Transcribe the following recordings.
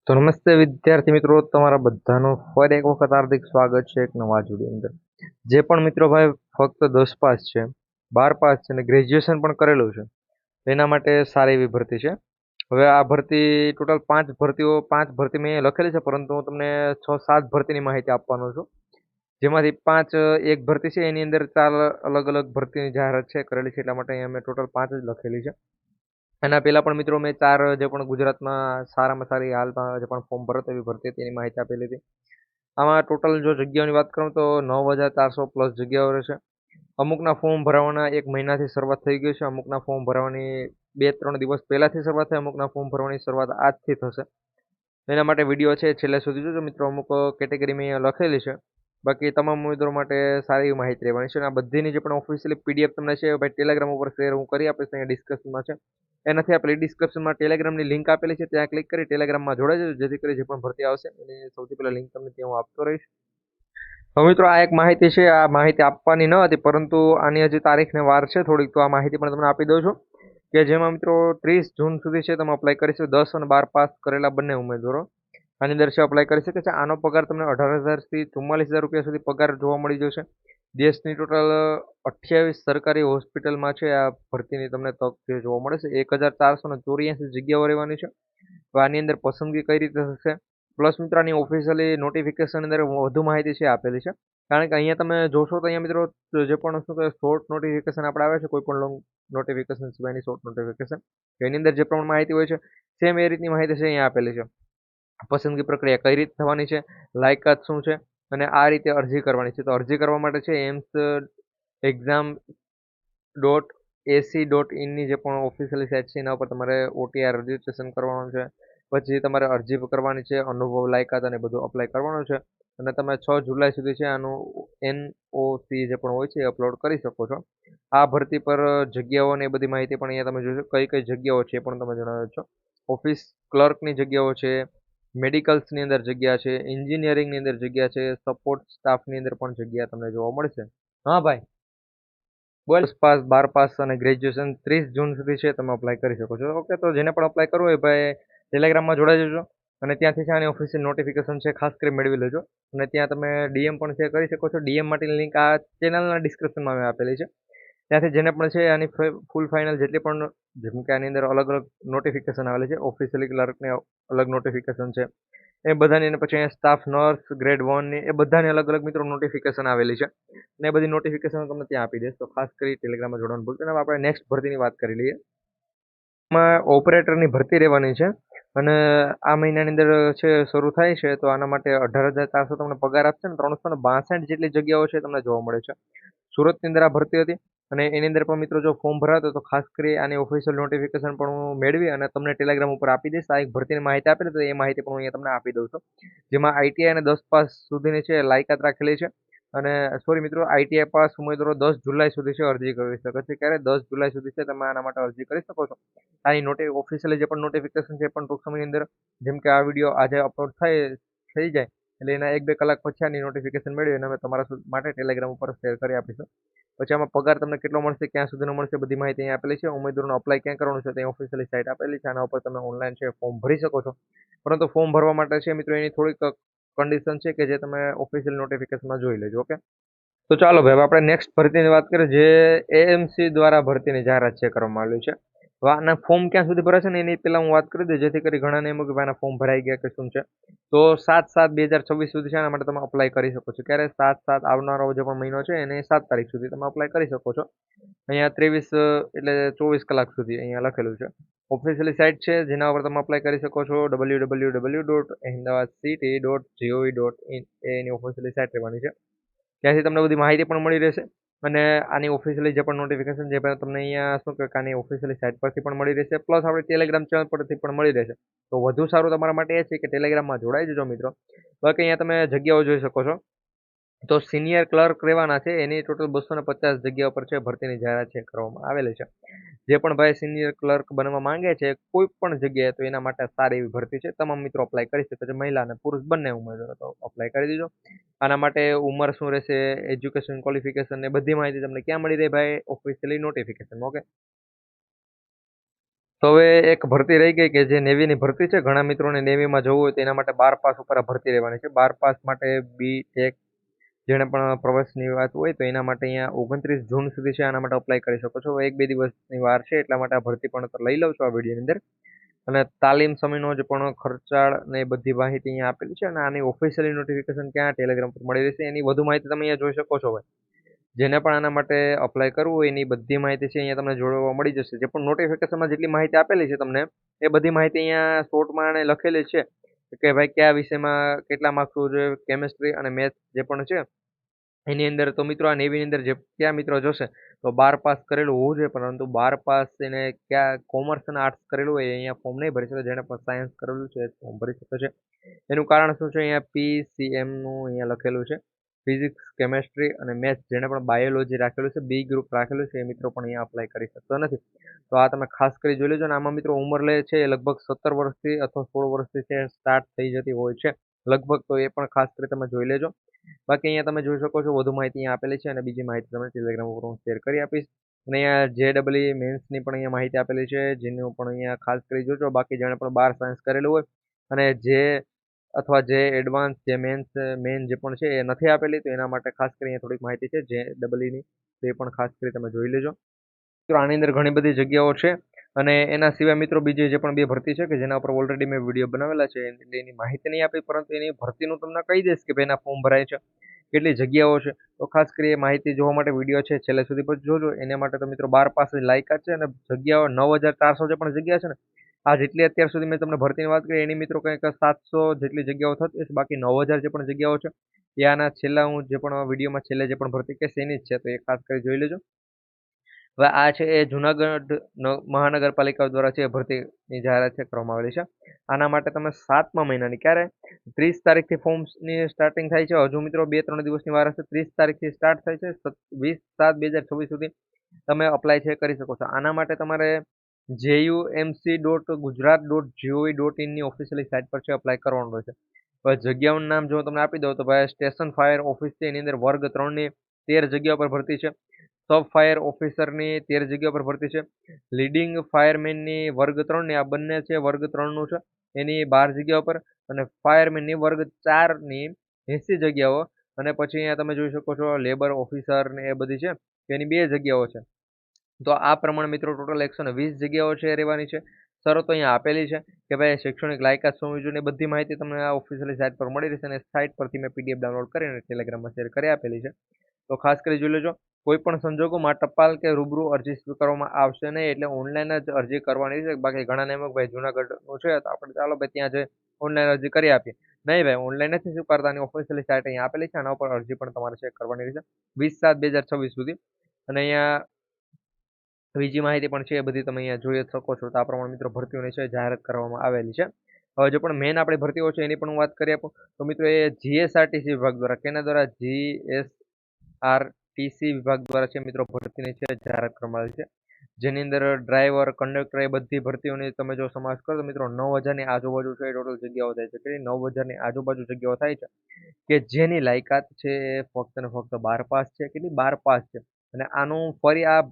તો નમસ્તે વિદ્યાર્થી મિત્રો, તમારા બધાનું ફરી એક વખત હાર્દિક સ્વાગત છે એક નવા વિડીયો અંદર. જે પણ મિત્રો ભાઈ ફક્ત 10 પાસ છે, 12 પાસ છે અને ગ્રેજ્યુએશન પણ કરેલું છે, એના માટે સારી એવી ભરતી છે. હવે આ ભરતી ટોટલ 5 ભરતી મેં અહીંયા લખેલી છે, પરંતુ હું તમને 6-7 ભરતીની માહિતી આપવાનો છું. જેમાંથી 5 એક ભરતી છે, એની અંદર 4 અલગ અલગ ભરતીની જાહેરાત છે કરેલી છે, એટલા માટે અહીંયા મેં ટોટલ 5 જ લખેલી છે. એના પહેલા પણ મિત્રો મેં 4 જે પણ ગુજરાતમાં સારામાં સારી હાલમાં જે પણ ફોર્મ ભરાતા એવી ભરતી હતી એની માહિતી આપેલી હતી. આમાં ટોટલ જો જગ્યાઓની વાત કરું તો 9,400 પ્લસ જગ્યાઓ રહેશે. અમુકના ફોર્મ ભરવાના 1 મહિનાથી શરૂઆત થઈ ગઈ છે, અમુકના ફોર્મ ભરવાની 2-3 દિવસ પહેલાથી શરૂઆત થઈ, અમુકના ફોર્મ ભરવાની શરૂઆત આજથી થશે. એના માટે વિડીયો છે છેલ્લે સુધી જોજો મિત્રો. અમુક કેટેગરી મેં અહીંયા લખેલી છે, બાકી તમામ ઉમેદવારો માટે સારી એવી માહિતી રહેવાની છે. અને આ બધીની જે પણ ઓફિશિયલી પીડીએફ તમને છે ભાઈ ટેલિગ્રામ ઉપર શેર હું કરી આપીશ, અહીંયા ડિસ્કશનમાં છે. એનાથી આપણે ડિસ્ક્રિપ્શનમાં ટેલિગ્રામની લિંક આપેલી છે, ત્યાં ક્લિક કરી ટેલિગ્રામમાં જોડાઈ જજો, જેથી કરી જે પણ ભરતી આવશે એની સૌથી પહેલા લિંક તમને ત્યાં હું આપતો રહીશ. હવે મિત્રો આ એક માહિતી છે, આ માહિતી આપવાની ન હતી, પરંતુ આની હજી તારીખને વાર છે થોડીક, તો આ માહિતી પણ તમને આપી દઉં છું કે જેમાં મિત્રો 30 જૂન સુધી છે તમે અપ્લાય કરી શકો. 10 અને 12 પાસ કરેલા બંને ઉમેદવારો આની અંદર છે અપ્લાય કરી શકે છે. આનો પગાર તમને 18,000 થી 44,000 રૂપિયા સુધી પગાર જોવા મળી જશે. દેશની ટોટલ 28 સરકારી હોસ્પિટલમાં છે આ ભરતીની તમને તક જે જોવા મળે છે. 1,484 જગ્યાઓ રહેવાની છે. તો આની અંદર પસંદગી કઈ રીતે થશે, પ્લસ મિત્રો આની ઓફિશિયલી નોટિફિકેશન અંદર વધુ માહિતી છે આપેલી છે. કારણ કે અહીંયા તમે જોશો તો અહીંયા મિત્રો જે પણ શું કહે શોર્ટ નોટિફિકેશન આપણે આવે છે, કોઈ પણ લોંગ નોટિફિકેશન સિવાયની શોર્ટ નોટિફિકેશન, એની અંદર જે પણ માહિતી હોય છે સેમ એ રીતની માહિતી છે અહીંયા આપેલી છે. પસંદગી પ્રક્રિયા કઈ રીતે થવાની છે, લાયકાત શું છે, અને આ રીતે અરજી કરવાની છે. તો અરજી કરવા માટે છે AIMSexam.ac.in જે પણ ઓફિશિયલી સાઇટ છે એના ઉપર તમારે OTR રજીસ્ટ્રેશન કરવાનું છે. પછી તમારે અરજી કરવાની છે, અનુભવ, લાયકાત અને બધું અપ્લાય કરવાનું છે. અને તમે 6 જુલાઈ સુધી છે આનું NOC જે પણ હોય છે એ અપલોડ કરી શકો છો. આ ભરતી પર જગ્યાઓ અને એ બધી માહિતી પણ અહીંયા તમે જોશો, કઈ કઈ જગ્યાઓ છે એ પણ તમે જણાવ્યો છો. ઓફિસ ક્લર્કની જગ્યાઓ છે, મેડિકલ્સની અંદર જગ્યા છે, એન્જિનિયરિંગની અંદર જગ્યા છે, સપોર્ટ સ્ટાફની અંદર પણ જગ્યા તમને જોવા મળશે. હા ભાઈ બોલ. 10 પાસ, 12 પાસ અને ગ્રેજ્યુએશન 30 જૂન સુધી છે તમે અપ્લાય કરી શકો છો. ઓકે, તો જેને પણ અપ્લાય કરવું હોય ભાઈ ટેલિગ્રામમાં જોડાઈ જજો, અને ત્યાંથી છે આની ઓફિશિયલ નોટિફિકેશન છે ખાસ કરી મેળવી લેજો. અને ત્યાં તમે ડીએમ પણ છે કરી શકો છો. ડીએમ માટેની લિંક આ ચેનલના ડિસ્ક્રિપ્શનમાં મેં આપેલી છે. ત્યાંથી જેને પણ છે આની ફૂલ ફાઇનલ જેટલી પણ, જેમ કે આની અંદર અલગ અલગ નોટિફિકેશન આવેલી છે, ઓફિશિયલી ક્લર્કને અલગ નોટિફિકેશન છે એ બધાની, અને પછી અહીંયા સ્ટાફ નર્સ ગ્રેડ 1ની એ બધાની અલગ અલગ મિત્રો નોટિફિકેશન આવેલી છે. અને એ બધી નોટિફિકેશન તમને ત્યાં આપી દઈશ. તો ખાસ કરી ટેલિગ્રામમાં જોડવાનું ભૂલતા નહીં. હવે આપણે નેક્સ્ટ ભરતીની વાત કરી લઈએ. એમાં ઓપરેટરની ભરતી રહેવાની છે, અને આ મહિનાની અંદર છે શરૂ થાય છે. તો આના માટે 18,400 તમને પગાર આપશે, ને 362 જેટલી જગ્યાઓ છે તમને જોવા મળે છે. સુરતની અંદર આ ભરતી હતી, અને એની અંદર પણ મિત્રો જો ફોર્મ ભરાતો તો ખાસ કરી આની ઓફિશિયલ નોટિફિકેશન પણ હું મેળવી અને તમને ટેલિગ્રામ ઉપર આપી દઈશ. આ એક ભરતીની માહિતી આપેલી તો એ માહિતી પણ હું અહીંયા તમને આપી દઉં છું. જેમાં આઈટીઆઈ અને 10 પાસ સુધીની છે લાયકાત રાખેલી છે. અને સોરી મિત્રો, આઈટીઆઈ પાસ ઉમેદવારો 10 જુલાઈ સુધી છે અરજી કરી શકે છે. ક્યારે? 10 જુલાઈ સુધી છે તમે આના માટે અરજી કરી શકો છો. આની ઓફિશિયલી જે પણ નોટિફિકેશન છે એ પણ ટૂંક સમયની અંદર, જેમ કે આ વિડીયો આજે અપલોડ થઈ જાય એટલે એના 1-2 કલાક પછી આની નોટિફિકેશન મેળવી અને અમે તમારા માટે ટેલિગ્રામ ઉપર શેર કરી આપીશું. પછી આમાં પગાર તમને કેટલો મળશે, ક્યાં સુધીનો મળશે, બધી માહિતી અહીંયા આપેલી છે. ઉમેદવારોને અપ્લાય ક્યાં કરવાનું છે ત્યાં ઓફિશિયલી સાઇટ આપેલી છે. આના ઉપર તમે ઓનલાઈન છે ફોર્મ ભરી શકો છો. પરંતુ ફોર્મ ભરવા માટે છે મિત્રો એની થોડીક કન્ડિશન છે કે જે તમે ઓફિશિયલ નોટિફિકેશનમાં જોઈ લેજો. ઓકે, તો ચાલો ભાઈ આપણે નેક્સ્ટ ભરતીની વાત કરીએ, જે એએમસી દ્વારા ભરતીની જાહેરાત છે કરવામાં આવેલી છે. હવે આના ફોર્મ ક્યાં સુધી ભરાશે ને એની પહેલા હું વાત કરી દઉં, જેથી કરી ઘણાને એમ કે ભાઈ આના ફોર્મ ભરાઈ ગયા કે શું છે. તો 7/7/2026 સુધી છે આના માટે તમે અપ્લાય કરી શકો છો. ક્યારે? 7/7 આવનારો જે પણ મહિનો છે એને 7 તારીખ સુધી તમે અપ્લાય કરી શકો છો. અહીંયા 23 એટલે 24 કલાક સુધી અહીંયા લખેલું છે. ઓફિશિયલી સાઇટ છે જેના ઉપર તમે અપ્લાય કરી શકો છો, www.ahmedabadcity.gov.in એની ઓફિશિયલી સાઇટ રહેવાની છે. ત્યાંથી તમને બધી માહિતી પણ મળી રહેશે. અને આની ઓફિશિયલી જે પણ નોટિફિકેશન જે પણ તમને અહીંયા શું કહેવાય આની ઓફિશિયલી સાઇટ પરથી પણ મળી રહેશે, પ્લસ આપણે ટેલિગ્રામ ચેનલ પરથી પણ મળી રહેશે. તો વધુ સારું તમારા માટે એ છે કે ટેલિગ્રામમાં જોડાઈ જજો મિત્રો. બાકી અહીંયા તમે જગ્યાઓ જોઈ શકો છો. તો સિનિયર ક્લર્ક રહેવાના છે, એની ટોટલ 250 જગ્યા પર છે ભરતીની જાહેરાત છે કરવામાં આવેલી છે. જે પણ ભાઈ સિનિયર ક્લર્ક બનવા માંગે છે કોઈ પણ જગ્યાએ, તો એના માટે સારી એવી ભરતી છે. તમામ મિત્રો અપ્લાય કરી શકે છે, મહિલા અને પુરુષ બંને ઉમેદવારો. તો અપ્લાય કરી દીજો. આના માટે ઉંમર શું રહેશે, એજ્યુકેશન ક્વોલિફિકેશન ને બધી માહિતી તમને ક્યાં મળી રહે ભાઈ? Officially notification. ઓકે, તો હવે એક ભરતી રહી ગઈ કે જે નેવીની ભરતી છે. ઘણા મિત્રોને નેવીમાં જવું હોય તો એના માટે 12 પાસ ઉપર આ ભરતી રહેવાની છે. 12 પાસ માટે BTech જેણે પણ પ્રવેશની વાત હોય તો એના માટે અહીંયા 29 જૂન સુધી છે, આના માટે અપ્લાય કરી શકો છો. એક બે દિવસની વાર છે એટલા માટે આ ભરતી પણ લઈ લઉં છું આ વિડીયોની અંદર. અને તાલીમ સમયનો જે પણ ખર્ચાળ ને એ બધી માહિતી અહીંયા આપેલી છે અને આની ઓફિશિયલી નોટિફિકેશન ક્યાં ટેલિગ્રામ પર મળી રહેશે એની વધુ માહિતી તમે અહીંયા જોઈ શકો છો. ભાઈ જેને પણ આના માટે અપ્લાય કરવું હોય એની બધી માહિતી છે અહીંયા તમને જોડવા મળી જશે. જે પણ નોટિફિકેશનમાં જેટલી માહિતી આપેલી છે તમને એ બધી માહિતી અહીંયા શોર્ટમાં અને લખેલી છે કે ભાઈ કયા વિષયમાં કેટલા માર્ક્સ હોવું જોઈએ, કેમેસ્ટ્રી અને મેથ્સ જે પણ છે એની અંદર. તો મિત્રો આ નેવીની અંદર જે ક્યાં મિત્રો જોશે તો 12 પાસ કરેલું હોવું જોઈએ, પરંતુ 12 પાસ એને ક્યાં કોમર્સ અને આર્ટ્સ કરેલું હોય અહીંયા ફોર્મ નહીં ભરી શકે. જેણે પણ સાયન્સ કરેલું છે ફોર્મ ભરી શકે છે. એનું કારણ શું છે અહીંયા PCM નું અહીંયા લખેલું છે, ફિઝિક્સ, કેમેસ્ટ્રી અને મેથ્સ. જેણે પણ બાયોલોજી રાખેલું છે, બી ગ્રુપ રાખેલું છે એ મિત્રો પણ અહીંયા અપ્લાય કરી શકતો નથી. તો આ તમે ખાસ કરી જોઈ લેજો. અને આમાં મિત્રો ઉંમર લે છે એ લગભગ 17 વર્ષથી અથવા 16 વર્ષથી છે સ્ટાર્ટ થઈ જતી હોય છે લગભગ. તો એ પણ ખાસ કરી તમે જોઈ લેજો. બાકી અહીંયા તમે જોઈ શકો છો વધુ માહિતી અહીંયા આપેલી છે અને બીજી માહિતી તમને ટેલિગ્રામ ઉપર હું શેર કરી આપીશ. અને અહીંયા JEE મેન્સની પણ અહીંયા માહિતી આપેલી છે જેનું પણ અહીંયા ખાસ કરી જોજો. બાકી જેણે પણ 12 સાયન્સ કરેલું હોય અને જે અથવા જે એડવાન્સ જે મેન જે પણ છે એ નથી આપેલી તો એના માટે ખાસ કરીને થોડીક માહિતી છે JEE ની, તો એ પણ ખાસ કરી તમે જોઈ લેજો. મિત્રો આની અંદર ઘણી બધી જગ્યાઓ છે અને એના સિવાય મિત્રો બીજી જે પણ બે ભરતી છે કે જેના ઉપર ઓલરેડી મેં વિડીયો બનાવેલા છે એની માહિતી નહીં આપી, પરંતુ એની ભરતીનું તમને કહી દઈશ કે ભાઈ એના ફોર્મ ભરાય છે, કેટલી જગ્યાઓ છે. તો ખાસ કરી એ માહિતી જોવા માટે વિડીયો છે છેલ્લે સુધી પર જોજો. એના માટે તો મિત્રો 12 પાસ લાયકાત છે અને જગ્યાઓ 9400 જે પણ જગ્યા છે ને, આ જેટલી અત્યાર સુધી મેં તમને ભરતીની વાત કરી એની મિત્રો કંઈક 700 જેટલી જગ્યાઓ થતી હશે. બાકી 9000 જે પણ જગ્યાઓ છે એ આના છેલ્લા હું જે પણ વિડીયોમાં છેલ્લે જે પણ ભરતી કે એની જ છે, તો એ ખાસ કરી જોઈ લેજો. હવે આ છે એ જુનાગઢ મહાનગરપાલિકા દ્વારા છે ભરતીની જાહેરાત છે કરવામાં આવેલી છે. આના માટે તમે 7મા મહિનાની ક્યારે 30 તારીખથી ફોર્મ્સની સ્ટાર્ટિંગ થાય છે. હજુ મિત્રો 2-3 દિવસની વાર હશે. 30 તારીખથી સ્ટાર્ટ થાય છે. 20/7/2024 સુધી તમે અપ્લાય છે કરી શકો છો. આના માટે તમારે jumc.gujarat.gov.in ની ઓફિશિયલી સાઇટ પર છે અપ્લાય કરવાનું રહેશે. હવે જગ્યાઓનું નામ જો તમને આપી દઉં તો ભાઈ સ્ટેશન ફાયર ઓફિસ છે એની અંદર વર્ગ 3ની 13 જગ્યા પર ભરતી છે. સબ ફાયર ઓફિસરની 13 જગ્યા પર ભરતી છે. લીડિંગ ફાયરમેનની વર્ગ 3ની આ બંને છે વર્ગ 3નું છે એની 12 જગ્યાઓ પર. અને ફાયરમેનની વર્ગ 4ની 80 જગ્યાઓ. અને પછી અહીંયા તમે જોઈ શકો છો લેબર ઓફિસર ને એ બધી છે એની 2 જગ્યાઓ છે. તો આ પ્રમાણે મિત્રો ટોટલ 120 જગ્યાઓ છે રહેવાની છે. શરતો અહીંયા આપેલી છે કે ભાઈ શૈક્ષણિક લાયકાત શું હોવી જોઈએ, બધી માહિતી તમને આ ઓફિશિયલી સાઇટ પર મળી રહેશે. અને સાઇટ પરથી મેં PDF ડાઉનલોડ કરીને ટેલિગ્રામમાં શેર કરી આપેલી છે, તો ખાસ કરી જોઈ લેજો. કોઈ પણ સંજોગોમાં ટપાલ કે રૂબરૂ અરજી સ્વીકારવામાં આવશે નહીં, એટલે ઓનલાઈન જ અરજી કરવાની છે. બાકી ઘણા નેમક ભાઈ જુનાગઢનું છે તો આપણે ચાલો ભાઈ ત્યાં જે ઓનલાઈન અરજી કરી આપીએ. નહીં ભાઈ, ઓનલાઈન નથી સ્વીકારતાની ઓફિશિયલી સાઇટ અહીંયા આપેલી છે, આના ઉપર અરજી પણ તમારે ચેક કરવાની રહેશે 20/7/2026 સુધી. અને અહીંયા બીજી માહિતી પણ છે એ બધી તમે અહીંયા જોઈ શકો છો. તો આ પ્રમાણે મિત્રો ભરતીઓની છે જાહેરાત કરવામાં આવેલી છે. હવે જે પણ મેન આપણી ભરતીઓ છે એની પણ હું વાત કરી આપું તો મિત્રો એ GSRTC વિભાગ દ્વારા કેના દ્વારા GSRTC વિભાગ દ્વારા છે મિત્રો ભરતીની છે જાહેરાત કરવામાં આવેલી છે. જેની અંદર ડ્રાઈવર, કંડક્ટર એ બધી ભરતીઓની તમે જો સમાવેશ કરો તો મિત્રો 9000ની આજુબાજુ છે ટોટલ જગ્યાઓ થાય છે. કે 9000ની આજુબાજુ જગ્યાઓ થાય છે કે જેની લાયકાત છે એ ફક્ત ને ફક્ત 12 પાસ છે. કેટલી 12 પાસ છે. અને આનું ફરી આ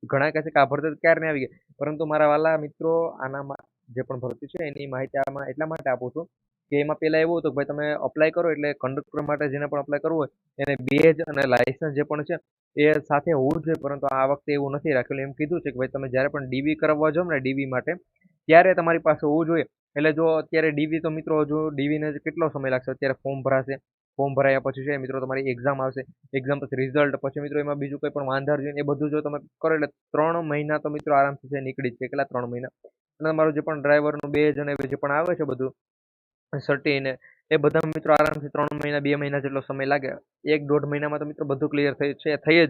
ઘણા કહે છે કે આ ભરતી ક્યારે નહીં આવી ગઈ, પરંતુ મારા વાલા મિત્રો આનામાં જે પણ ભરતી છે એની માહિતી આમાં એટલા માટે આપું છું કે એમાં પહેલા એવું હતું કે ભાઈ તમે અપ્લાય કરો એટલે કંડક્ટર માટે જેને પણ અપ્લાય કરવું હોય એને બેજ અને લાયસન્સ જે પણ છે એ સાથે હોવું જોઈએ. પરંતુ આ વખતે એવું નથી રાખેલું. એમ કીધું છે કે ભાઈ તમે જ્યારે પણ DV કરાવવા જાઓ ને DV માટે ત્યારે તમારી પાસે હોવું જોઈએ. એટલે જો અત્યારે DV તો મિત્રો હજુ DVને કેટલો સમય લાગશે, અત્યારે ફોર્મ ભરાશે, ફોર્મ ભરાયા પછી છે મિત્રો તમારી એક્ઝામ આવશે, એક્ઝામ પછી રિઝલ્ટ, પછી મિત્રો એમાં બીજું કોઈ પણ વાંધા જોઈએ એ બધું જો તમે કરો એટલે 3 મહિના તો મિત્રો આરામથી છે નીકળી જ છે. કેટલા 3 મહિના. અને તમારું જે પણ ડ્રાઈવરનું બેજ અને જે પણ આવે છે બધું સર્ટી ને એ બધા મિત્રો આરામથી 3 મહિના 2 મહિના જેટલો સમય લાગે. 1-1.5 મહિનામાં તો મિત્રો બધું ક્લિયર થઈ જ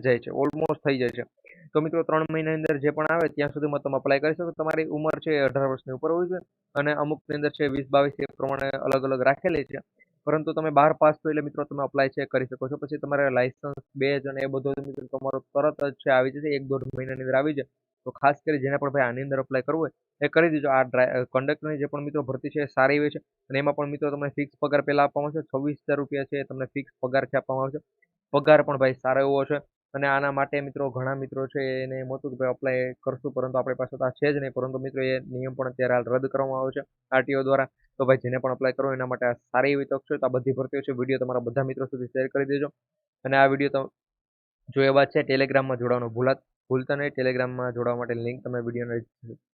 જાય છે, ઓલમોસ્ટ થઈ જાય છે. તો મિત્રો 3 મહિનાની અંદર જે પણ આવે ત્યાં સુધીમાં તમે અપ્લાય કરી શકો. તમારી ઉંમર છે 18 વર્ષની ઉપર હોવી જોઈએ અને અમુકની અંદર છે 20-22 એ પ્રમાણે અલગ અલગ રાખેલી છે. પરંતુ તમે 12 પાસ છો એટલે મિત્રો તમે અપ્લાય છે કરી શકો છો. પછી તમારે લાયસન્સ, બેજ અને એ બધું મિત્રો તમારું તરત જ છે આવી જશે, 1-1.5 મહિનાની અંદર આવી જાય. તો ખાસ કરી જેને પણ ભાઈ આની અંદર અપ્લાય કરવું હોય એ કરી દીજો. આ કંડક્ટરની જે પણ મિત્રો ભરતી છે એ સારી હોય છે અને એમાં પણ મિત્રો તમને ફિક્સ પગાર પહેલા આપવામાં આવશે. 26,000 રૂપિયા છે તમને ફિક્સ પગાર છે આપવામાં આવશે. પગાર પણ ભાઈ સારો એવો છે. અને આના માટે મિત્રો ઘણા મિત્રો છે એને એમ હતું કે ભાઈ અપ્લાય કરશું, પરંતુ આપણી પાસે તો આ છે જ નહીં. પરંતુ મિત્રો એ નિયમ પણ અત્યારે હાલ રદ કરવામાં આવ્યો છે આરટીઓ દ્વારા. તો ભાઈ જેને પણ અપ્લાય કરવો એના માટે આ સારી એવી તક છે. તો આ બધી ભરતીઓ છે વિડીયો તમારા બધા મિત્રો સુધી શેર કરી દેજો. અને આ વિડીયો જોયા બાદ છે ટેલિગ્રામમાં જોડાવાનું ભૂલતા નહીં. ટેલિગ્રામમાં જોડાવા માટે લિંક તમે વિડીયોને